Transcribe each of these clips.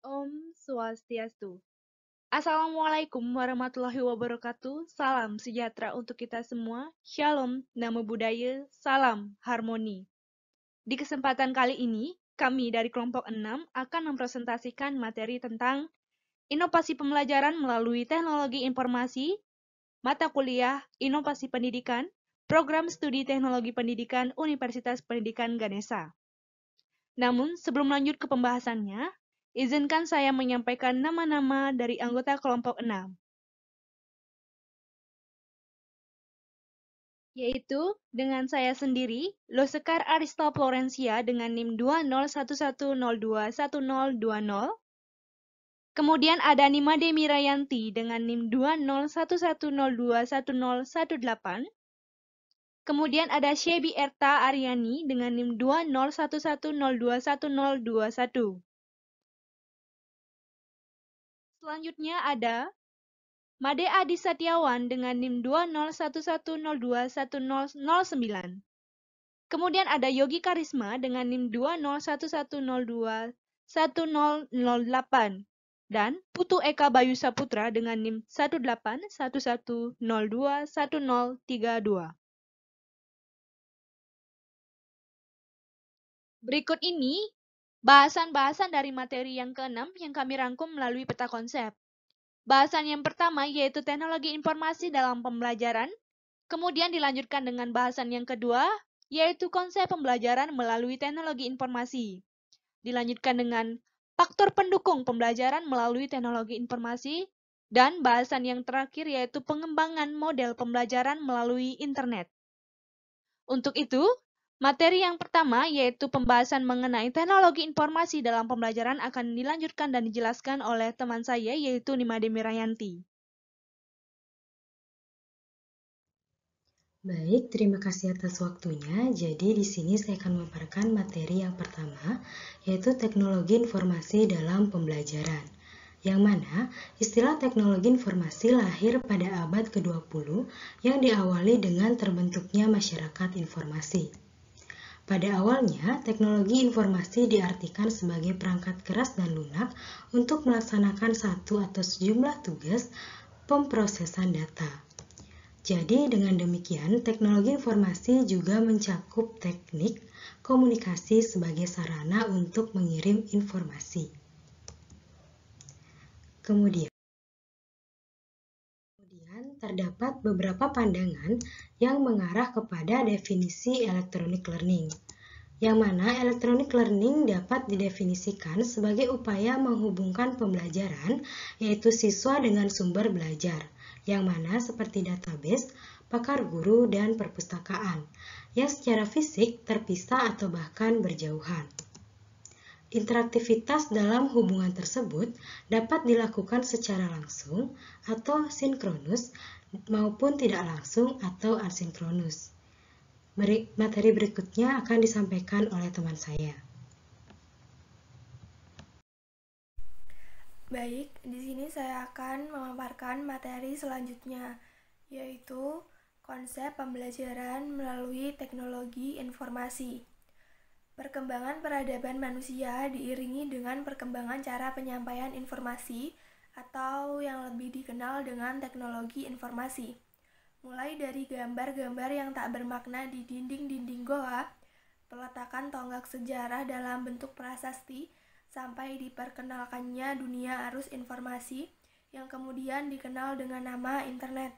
Om Swastiastu. Assalamualaikum warahmatullahi wabarakatuh. Salam sejahtera untuk kita semua. Shalom, Namo Buddhaya, salam harmoni. Di kesempatan kali ini, kami dari kelompok 6 akan mempresentasikan materi tentang inovasi pembelajaran melalui teknologi informasi, mata kuliah, inovasi pendidikan, program studi teknologi pendidikan Universitas Pendidikan Ganesha. Namun, sebelum lanjut ke pembahasannya, izinkan saya menyampaikan nama-nama dari anggota kelompok 6, yaitu dengan saya sendiri, Losekar Arista Florencia dengan NIM 2011021020. Kemudian ada Nimade Mirayanti dengan NIM 2011021018. Kemudian ada Shebi Erta Aryani dengan NIM 2011021021. Selanjutnya ada Made Adi Setiawan dengan NIM 2011021009. Kemudian ada Yogi Karisma dengan NIM 2011021008. Dan Putu Eka Bayu Saputra dengan NIM 1811021032. Berikut ini bahasan-bahasan dari materi yang ke-6 yang kami rangkum melalui peta konsep. Bahasan yang pertama yaitu teknologi informasi dalam pembelajaran, kemudian dilanjutkan dengan bahasan yang kedua, yaitu konsep pembelajaran melalui teknologi informasi. Dilanjutkan dengan faktor pendukung pembelajaran melalui teknologi informasi, dan bahasan yang terakhir yaitu pengembangan model pembelajaran melalui internet. Untuk itu, materi yang pertama yaitu pembahasan mengenai teknologi informasi dalam pembelajaran akan dilanjutkan dan dijelaskan oleh teman saya yaitu Nimade Mirayanti. Baik, terima kasih atas waktunya. Jadi di sini saya akan memaparkan materi yang pertama, yaitu teknologi informasi dalam pembelajaran. Yang mana istilah teknologi informasi lahir pada abad ke-20 yang diawali dengan terbentuknya masyarakat informasi. Pada awalnya, teknologi informasi diartikan sebagai perangkat keras dan lunak untuk melaksanakan satu atau sejumlah tugas pemrosesan data. Jadi dengan demikian, teknologi informasi juga mencakup teknik komunikasi sebagai sarana untuk mengirim informasi. Kemudian terdapat beberapa pandangan yang mengarah kepada definisi electronic learning, yang mana electronic learning dapat didefinisikan sebagai upaya menghubungkan pembelajaran, yaitu siswa dengan sumber belajar, yang mana seperti database, pakar guru, dan perpustakaan, yang secara fisik terpisah atau bahkan berjauhan. Interaktivitas dalam hubungan tersebut dapat dilakukan secara langsung atau sinkronus maupun tidak langsung atau asinkronus. Materi berikutnya akan disampaikan oleh teman saya. Baik, di sini saya akan memaparkan materi selanjutnya, yaitu konsep pembelajaran melalui teknologi informasi. Perkembangan peradaban manusia diiringi dengan perkembangan cara penyampaian informasi atau yang lebih dikenal dengan teknologi informasi. Mulai dari gambar-gambar yang tak bermakna di dinding-dinding goa, peletakan tonggak sejarah dalam bentuk prasasti, sampai diperkenalkannya dunia arus informasi yang kemudian dikenal dengan nama internet.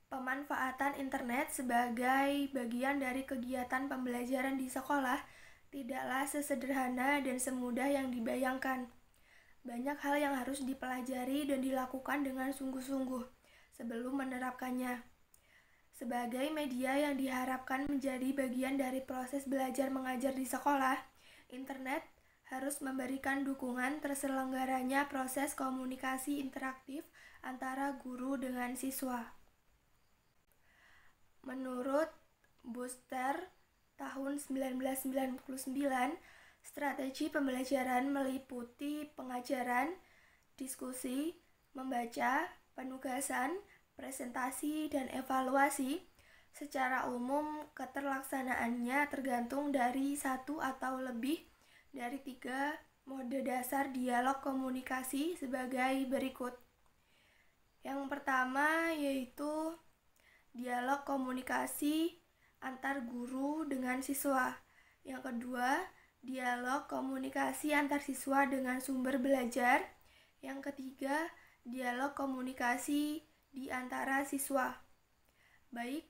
Pemanfaatan internet sebagai bagian dari kegiatan pembelajaran di sekolah tidaklah sesederhana dan semudah yang dibayangkan. Banyak hal yang harus dipelajari dan dilakukan dengan sungguh-sungguh sebelum menerapkannya. Sebagai media yang diharapkan menjadi bagian dari proses belajar mengajar di sekolah, internet harus memberikan dukungan terselenggaranya proses komunikasi interaktif antara guru dengan siswa. Menurut Booster tahun 1999, strategi pembelajaran meliputi pengajaran, diskusi, membaca, penugasan, presentasi, dan evaluasi. Secara umum, keterlaksanaannya tergantung dari satu atau lebih dari 3 mode dasar dialog komunikasi sebagai berikut. Yang pertama yaitu dialog komunikasi antar guru dengan siswa. Yang kedua, dialog komunikasi antar siswa dengan sumber belajar. Yang ketiga, dialog komunikasi di antara siswa. Baik,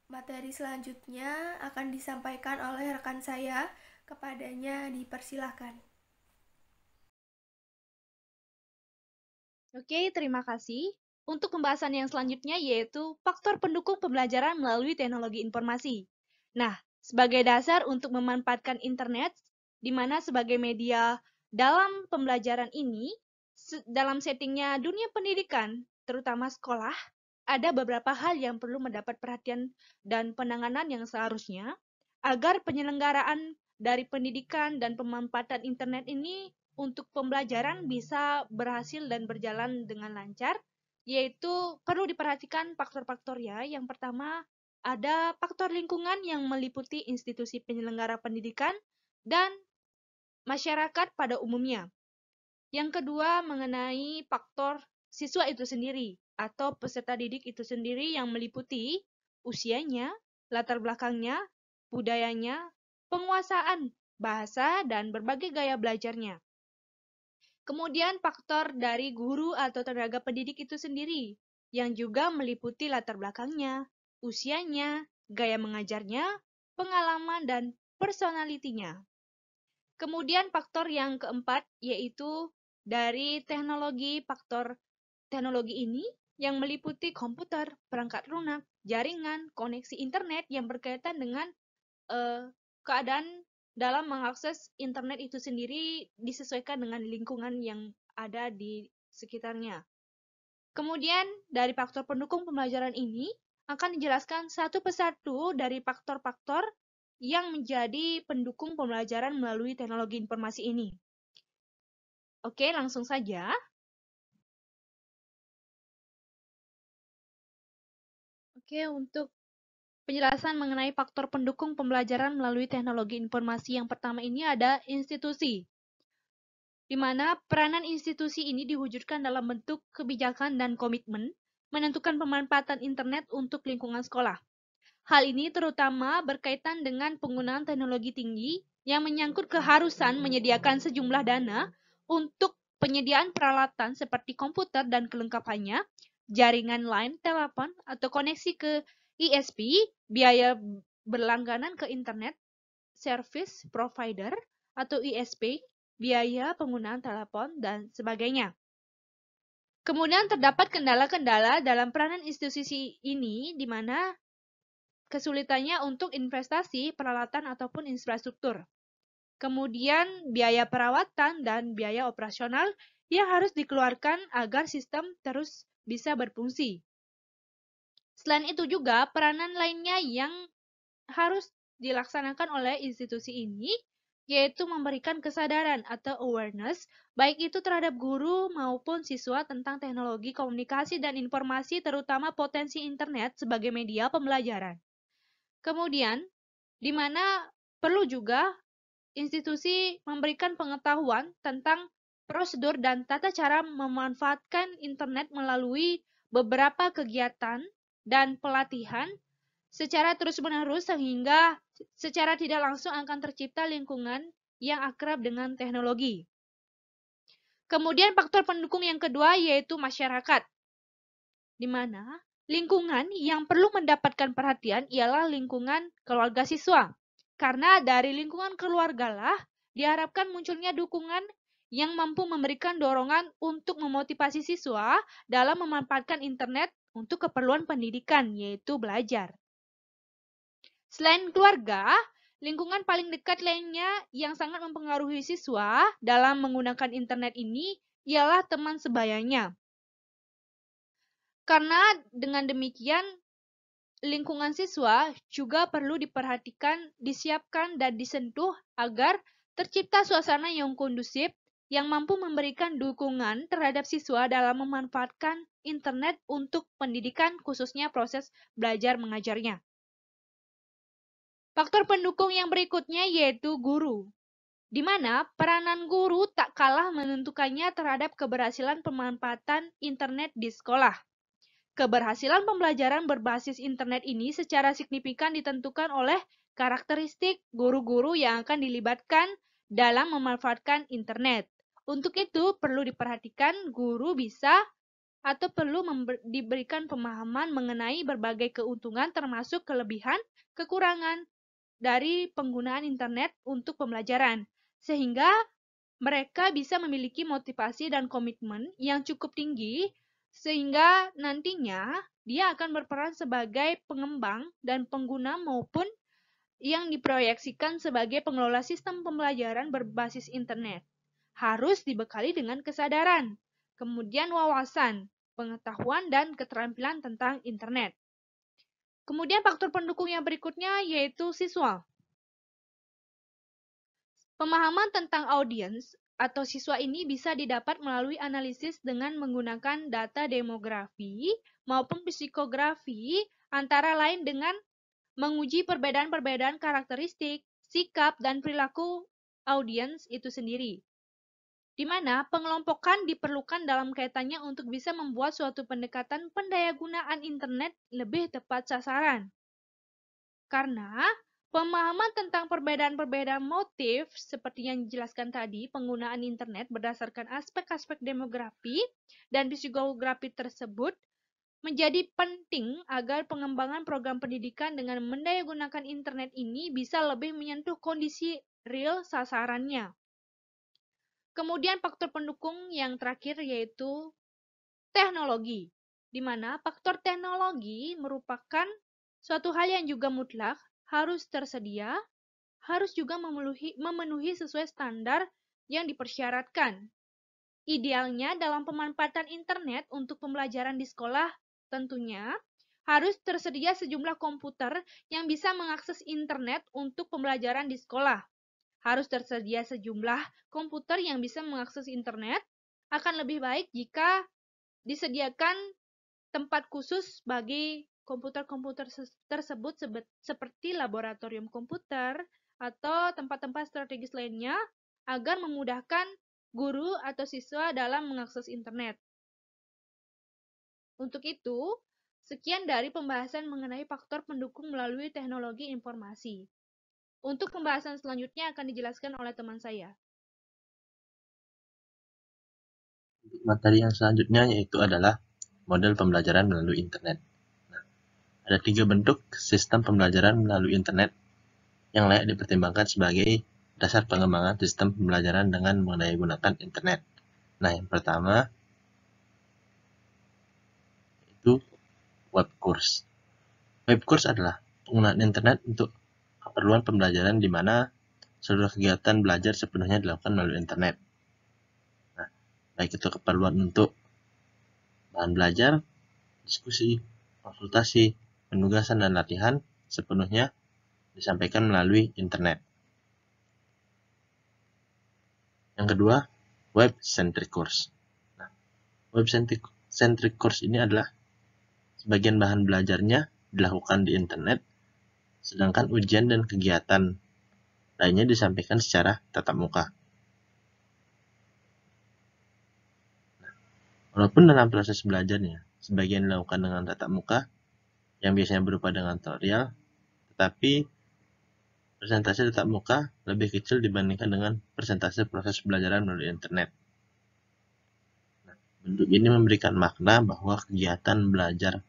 materi selanjutnya akan disampaikan oleh rekan saya. Kepadanya dipersilahkan. Oke, terima kasih. Untuk pembahasan yang selanjutnya yaitu faktor pendukung pembelajaran melalui teknologi informasi. Nah, sebagai dasar untuk memanfaatkan internet, di mana sebagai media dalam pembelajaran ini, dalam settingnya dunia pendidikan, terutama sekolah, ada beberapa hal yang perlu mendapat perhatian dan penanganan yang seharusnya agar penyelenggaraan dari pendidikan dan pemanfaatan internet ini untuk pembelajaran bisa berhasil dan berjalan dengan lancar, yaitu perlu diperhatikan faktor-faktor ya. Yang pertama, ada faktor lingkungan yang meliputi institusi penyelenggara pendidikan dan masyarakat pada umumnya. Yang kedua, mengenai faktor siswa itu sendiri atau peserta didik itu sendiri yang meliputi usianya, latar belakangnya, budayanya, penguasaan bahasa, dan berbagai gaya belajarnya. Kemudian faktor dari guru atau tenaga pendidik itu sendiri, yang juga meliputi latar belakangnya, usianya, gaya mengajarnya, pengalaman, dan personalitinya. Kemudian faktor yang keempat yaitu dari teknologi, faktor teknologi ini yang meliputi komputer, perangkat lunak, jaringan, koneksi internet yang berkaitan dengan keadaan dalam mengakses internet itu sendiri disesuaikan dengan lingkungan yang ada di sekitarnya. Kemudian dari faktor pendukung pembelajaran ini akan dijelaskan satu persatu dari faktor-faktor yang menjadi pendukung pembelajaran melalui teknologi informasi ini. Oke, langsung saja. Oke, untuk penjelasan mengenai faktor pendukung pembelajaran melalui teknologi informasi yang pertama ini ada institusi, di mana peranan institusi ini diwujudkan dalam bentuk kebijakan dan komitmen menentukan pemanfaatan internet untuk lingkungan sekolah. Hal ini terutama berkaitan dengan penggunaan teknologi tinggi yang menyangkut keharusan menyediakan sejumlah dana untuk penyediaan peralatan seperti komputer dan kelengkapannya, jaringan line, telepon, atau koneksi ke ISP, biaya berlangganan ke internet, service provider, atau ISP, biaya penggunaan telepon, dan sebagainya. Kemudian terdapat kendala-kendala dalam peranan institusi ini di mana kesulitannya untuk investasi, peralatan, ataupun infrastruktur. Kemudian biaya perawatan dan biaya operasional yang harus dikeluarkan agar sistem terus bisa berfungsi. Selain itu juga peranan lainnya yang harus dilaksanakan oleh institusi ini yaitu memberikan kesadaran atau awareness baik itu terhadap guru maupun siswa tentang teknologi komunikasi dan informasi terutama potensi internet sebagai media pembelajaran. Kemudian, di mana perlu juga institusi memberikan pengetahuan tentang prosedur dan tata cara memanfaatkan internet melalui beberapa kegiatan dan pelatihan secara terus-menerus sehingga secara tidak langsung akan tercipta lingkungan yang akrab dengan teknologi. Kemudian faktor pendukung yang kedua yaitu masyarakat, di mana lingkungan yang perlu mendapatkan perhatian ialah lingkungan keluarga siswa. Karena dari lingkungan keluargalah diharapkan munculnya dukungan yang mampu memberikan dorongan untuk memotivasi siswa dalam memanfaatkan internet untuk keperluan pendidikan, yaitu belajar. Selain keluarga, lingkungan paling dekat lainnya yang sangat mempengaruhi siswa dalam menggunakan internet ini ialah teman sebayanya. Karena dengan demikian, lingkungan siswa juga perlu diperhatikan, disiapkan, dan disentuh agar tercipta suasana yang kondusif yang mampu memberikan dukungan terhadap siswa dalam memanfaatkan internet untuk pendidikan, khususnya proses belajar mengajarnya. Faktor pendukung yang berikutnya yaitu guru. di mana peranan guru tak kalah menentukannya terhadap keberhasilan pemanfaatan internet di sekolah. Keberhasilan pembelajaran berbasis internet ini secara signifikan ditentukan oleh karakteristik guru-guru yang akan dilibatkan dalam memanfaatkan internet. Untuk itu, perlu diperhatikan guru bisa atau perlu diberikan pemahaman mengenai berbagai keuntungan termasuk kelebihan, kekurangan dari penggunaan internet untuk pembelajaran, sehingga mereka bisa memiliki motivasi dan komitmen yang cukup tinggi sehingga nantinya dia akan berperan sebagai pengembang dan pengguna maupun yang diproyeksikan sebagai pengelola sistem pembelajaran berbasis internet. Harus dibekali dengan kesadaran, kemudian wawasan, pengetahuan, dan keterampilan tentang internet. Kemudian faktor pendukung yang berikutnya yaitu siswa. Pemahaman tentang audiens atau siswa ini bisa didapat melalui analisis dengan menggunakan data demografi maupun psikografi, antara lain dengan menguji perbedaan-perbedaan karakteristik, sikap, dan perilaku audiens itu sendiri. Di mana pengelompokan diperlukan dalam kaitannya untuk bisa membuat suatu pendekatan pendayagunaan internet lebih tepat sasaran. Karena pemahaman tentang perbedaan-perbedaan motif seperti yang dijelaskan tadi, penggunaan internet berdasarkan aspek-aspek demografi dan psikografi tersebut menjadi penting agar pengembangan program pendidikan dengan mendayagunakan internet ini bisa lebih menyentuh kondisi real sasarannya. Kemudian faktor pendukung yang terakhir yaitu teknologi, di mana faktor teknologi merupakan suatu hal yang juga mutlak, harus tersedia, harus juga memenuhi sesuai standar yang dipersyaratkan. Idealnya dalam pemanfaatan internet untuk pembelajaran di sekolah tentunya harus tersedia sejumlah komputer yang bisa mengakses internet untuk pembelajaran di sekolah. Harus tersedia sejumlah komputer yang bisa mengakses internet. Akan lebih baik jika disediakan tempat khusus bagi komputer-komputer tersebut seperti laboratorium komputer atau tempat-tempat strategis lainnya agar memudahkan guru atau siswa dalam mengakses internet. Untuk itu, sekian dari pembahasan mengenai faktor pendukung melalui teknologi informasi. Untuk pembahasan selanjutnya akan dijelaskan oleh teman saya. Materi yang selanjutnya yaitu adalah model pembelajaran melalui internet. Nah, ada 3 bentuk sistem pembelajaran melalui internet yang layak dipertimbangkan sebagai dasar pengembangan sistem pembelajaran dengan menggunakan internet. Nah, yang pertama itu web course. Web course adalah penggunaan internet untuk keperluan pembelajaran di mana seluruh kegiatan belajar sepenuhnya dilakukan melalui internet. Nah, baik itu keperluan untuk bahan belajar, diskusi, konsultasi, penugasan, dan latihan sepenuhnya disampaikan melalui internet. Yang kedua, web-centric course. Nah, web-centric course ini adalah sebagian bahan belajarnya dilakukan di internet, sedangkan ujian dan kegiatan lainnya disampaikan secara tatap muka. Nah, walaupun dalam proses belajarnya sebagian dilakukan dengan tatap muka, yang biasanya berupa dengan tutorial, tetapi persentase tatap muka lebih kecil dibandingkan dengan persentase proses pembelajaran melalui internet. Nah, bentuk ini memberikan makna bahwa kegiatan belajar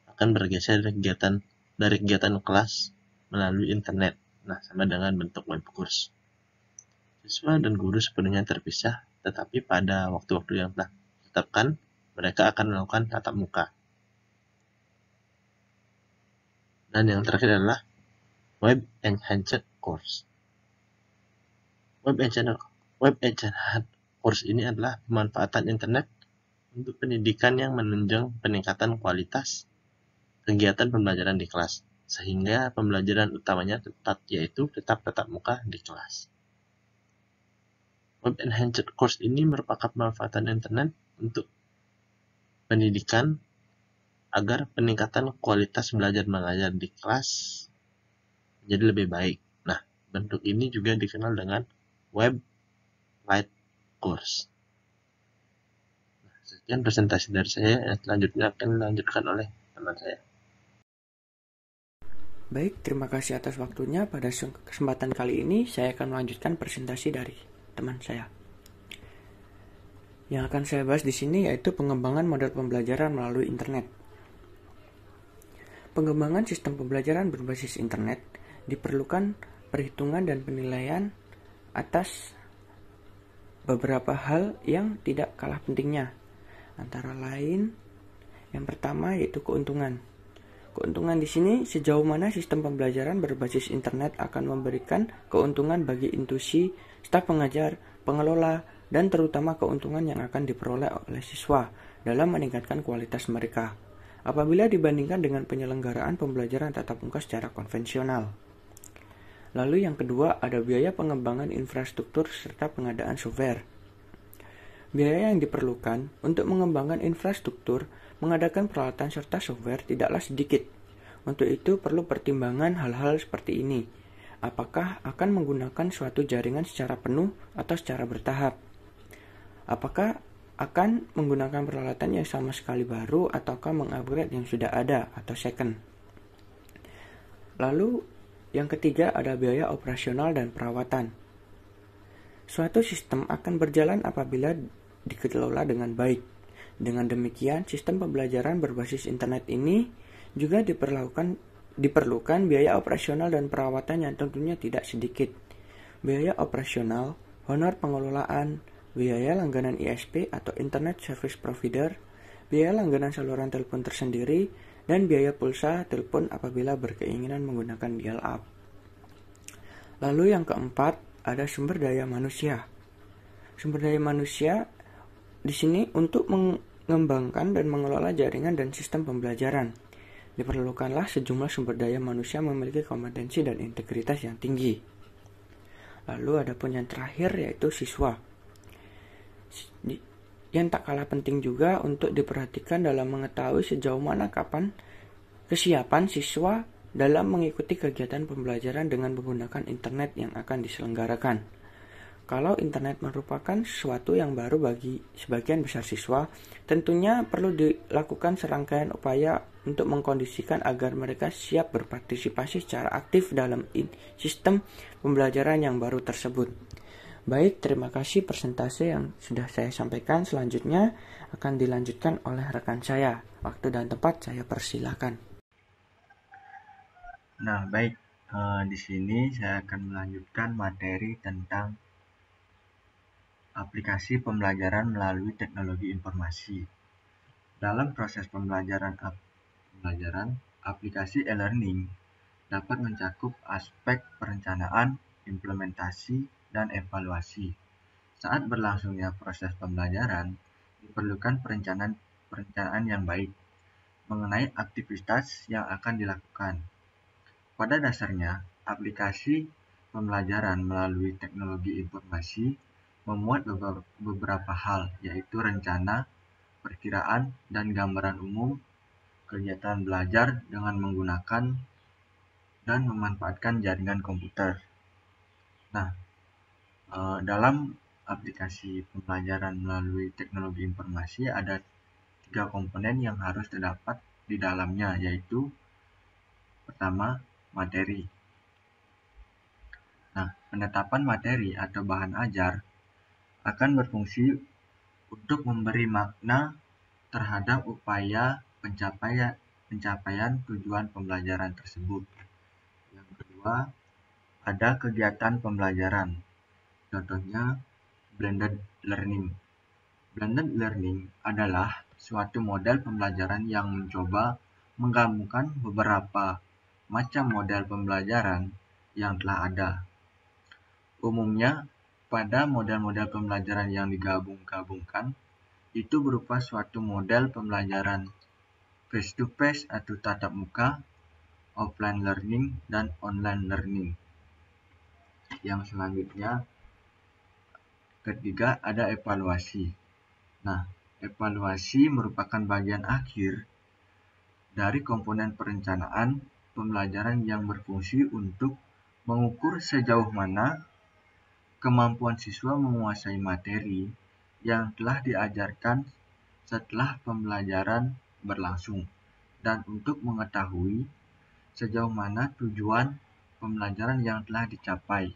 akan bergeser dari kegiatan kelas melalui internet. Nah, sama dengan bentuk web course. Siswa dan guru sepenuhnya terpisah, tetapi pada waktu-waktu yang telah ditetapkan, mereka akan melakukan tatap muka. Dan yang terakhir adalah Web Enhanced Course. Web Enhanced Course ini adalah pemanfaatan internet untuk pendidikan yang menunjang peningkatan kualitas kegiatan pembelajaran di kelas, sehingga pembelajaran utamanya tetap tatap muka di kelas. Web Enhanced Course ini merupakan pemanfaatan internet untuk pendidikan agar peningkatan kualitas belajar mengajar di kelas menjadi lebih baik. Nah, Bentuk ini juga dikenal dengan Web Light Course. Sekian presentasi dari saya, selanjutnya akan dilanjutkan oleh teman saya. Baik, terima kasih atas waktunya. Pada kesempatan kali ini, saya akan melanjutkan presentasi dari teman saya. Yang akan saya bahas di sini yaitu pengembangan model pembelajaran melalui internet. Pengembangan sistem pembelajaran berbasis internet diperlukan perhitungan dan penilaian atas beberapa hal yang tidak kalah pentingnya. Antara lain, yang pertama yaitu keuntungan. Keuntungan di sini sejauh mana sistem pembelajaran berbasis internet akan memberikan keuntungan bagi institusi, staf pengajar, pengelola, dan terutama keuntungan yang akan diperoleh oleh siswa dalam meningkatkan kualitas mereka apabila dibandingkan dengan penyelenggaraan pembelajaran tatap muka secara konvensional. Lalu yang kedua ada biaya pengembangan infrastruktur serta pengadaan software. Biaya yang diperlukan untuk mengembangkan infrastruktur, mengadakan peralatan serta software tidaklah sedikit. Untuk itu perlu pertimbangan hal-hal seperti ini. Apakah akan menggunakan suatu jaringan secara penuh atau secara bertahap? Apakah akan menggunakan peralatan yang sama sekali baru ataukah mengupgrade yang sudah ada atau second? Lalu yang ketiga ada biaya operasional dan perawatan. Suatu sistem akan berjalan apabila dikelola dengan baik. Dengan demikian, sistem pembelajaran berbasis internet ini juga diperlukan biaya operasional dan perawatan yang tentunya tidak sedikit. Biaya operasional, honor pengelolaan, biaya langganan ISP atau Internet Service Provider, biaya langganan saluran telepon tersendiri, dan biaya pulsa telepon apabila berkeinginan menggunakan dial-up. Lalu yang keempat, ada sumber daya manusia. Sumber daya manusia di sini untuk mengembangkan dan mengelola jaringan dan sistem pembelajaran. Diperlukanlah sejumlah sumber daya manusia memiliki kompetensi dan integritas yang tinggi. Lalu ada pun yang terakhir yaitu siswa. Yang tak kalah penting juga untuk diperhatikan dalam mengetahui sejauh mana kapan kesiapan siswa dalam mengikuti kegiatan pembelajaran dengan menggunakan internet yang akan diselenggarakan. Kalau internet merupakan sesuatu yang baru bagi sebagian besar siswa, tentunya perlu dilakukan serangkaian upaya untuk mengkondisikan agar mereka siap berpartisipasi secara aktif dalam sistem pembelajaran yang baru tersebut. Baik, terima kasih presentasi yang sudah saya sampaikan. Selanjutnya akan dilanjutkan oleh rekan saya. Waktu dan tempat saya persilakan. Nah, baik. Di sini saya akan melanjutkan materi tentang aplikasi pembelajaran melalui teknologi informasi. Dalam proses pembelajaran, aplikasi e-learning dapat mencakup aspek perencanaan, implementasi, dan evaluasi. Saat berlangsungnya proses pembelajaran, diperlukan perencanaan yang baik mengenai aktivitas yang akan dilakukan. Pada dasarnya, aplikasi pembelajaran melalui teknologi informasi memuat beberapa hal, yaitu rencana, perkiraan, dan gambaran umum kegiatan belajar dengan menggunakan dan memanfaatkan jaringan komputer. Nah, dalam aplikasi pembelajaran melalui teknologi informasi ada 3 komponen yang harus terdapat di dalamnya, yaitu pertama, materi. Nah, penetapan materi atau bahan ajar akan berfungsi untuk memberi makna terhadap upaya pencapaian tujuan pembelajaran tersebut. Yang kedua, ada kegiatan pembelajaran. Contohnya, blended learning. Blended learning adalah suatu model pembelajaran yang mencoba menggabungkan beberapa macam model pembelajaran yang telah ada. Umumnya, pada model-model pembelajaran yang digabung-gabungkan, itu berupa suatu model pembelajaran face-to-face atau tatap muka, offline learning, dan online learning. Yang selanjutnya, ketiga, ada evaluasi. Nah, evaluasi merupakan bagian akhir dari komponen perencanaan pembelajaran yang berfungsi untuk mengukur sejauh mana kemampuan siswa menguasai materi yang telah diajarkan setelah pembelajaran berlangsung, dan untuk mengetahui sejauh mana tujuan pembelajaran yang telah dicapai.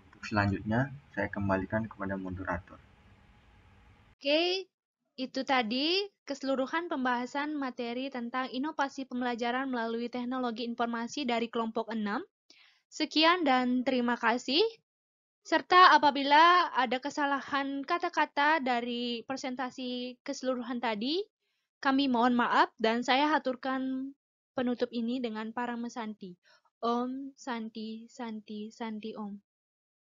Untuk selanjutnya, saya kembalikan kepada moderator. Oke, itu tadi keseluruhan pembahasan materi tentang inovasi pembelajaran melalui teknologi informasi dari kelompok 6. Sekian dan terima kasih. Serta apabila ada kesalahan kata-kata dari presentasi keseluruhan tadi, kami mohon maaf dan saya haturkan penutup ini dengan para mesanti. Om Santi Santi Santi Om.